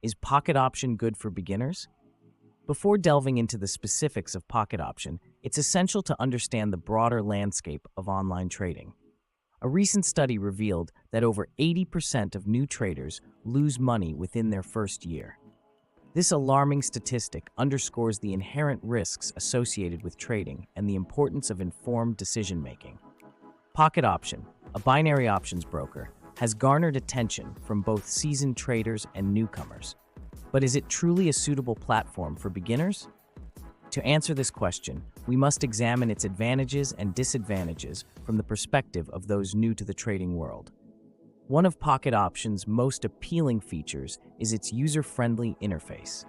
Is pocket option good for beginners? Before delving into the specifics of pocket option, it's essential to understand the broader landscape of online trading. A recent study revealed that over 80% of new traders lose money within their first year. This alarming statistic underscores the inherent risks associated with trading and the importance of informed decision-making. Pocket Option, a binary options broker, has garnered attention from both seasoned traders and newcomers. But is it truly a suitable platform for beginners? To answer this question, we must examine its advantages and disadvantages from the perspective of those new to the trading world. One of Pocket Option's most appealing features is its user-friendly interface.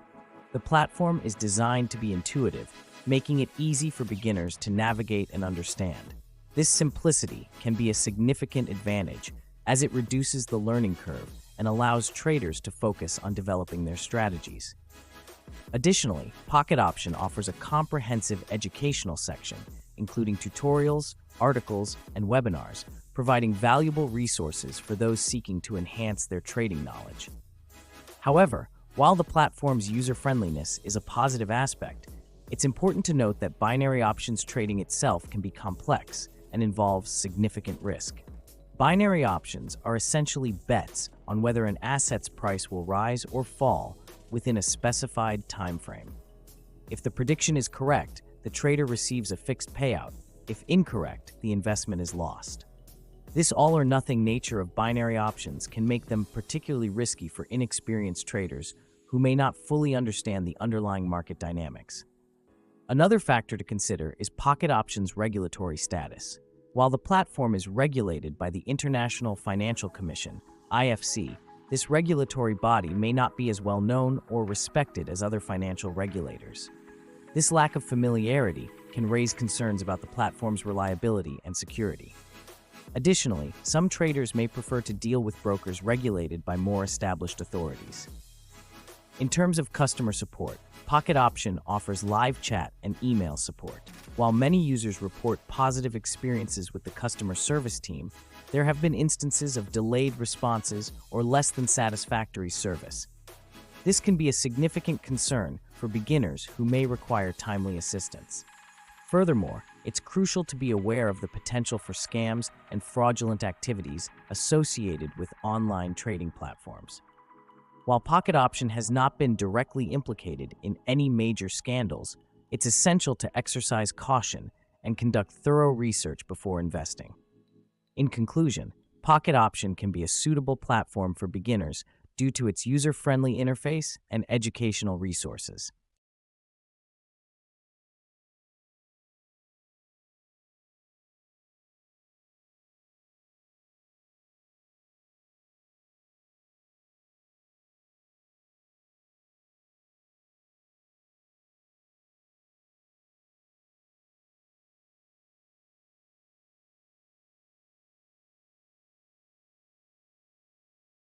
The platform is designed to be intuitive, making it easy for beginners to navigate and understand. This simplicity can be a significant advantage as it reduces the learning curve and allows traders to focus on developing their strategies. Additionally, Pocket Option offers a comprehensive educational section, including tutorials, articles, and webinars, providing valuable resources for those seeking to enhance their trading knowledge. However, while the platform's user-friendliness is a positive aspect, it's important to note that binary options trading itself can be complex and involves significant risk. Binary options are essentially bets on whether an asset's price will rise or fall within a specified time frame. If the prediction is correct, the trader receives a fixed payout. If incorrect, the investment is lost. This all-or-nothing nature of binary options can make them particularly risky for inexperienced traders who may not fully understand the underlying market dynamics. Another factor to consider is Pocket Options' regulatory status. While the platform is regulated by the International Financial Commission, IFC, this regulatory body may not be as well known or respected as other financial regulators. This lack of familiarity can raise concerns about the platform's reliability and security. Additionally, some traders may prefer to deal with brokers regulated by more established authorities. In terms of customer support, Pocket Option offers live chat and email support. While many users report positive experiences with the customer service team, there have been instances of delayed responses or less than satisfactory service. This can be a significant concern for beginners who may require timely assistance. Furthermore, it's crucial to be aware of the potential for scams and fraudulent activities associated with online trading platforms. While Pocket Option has not been directly implicated in any major scandals, it's essential to exercise caution and conduct thorough research before investing. In conclusion, Pocket Option can be a suitable platform for beginners due to its user-friendly interface and educational resources.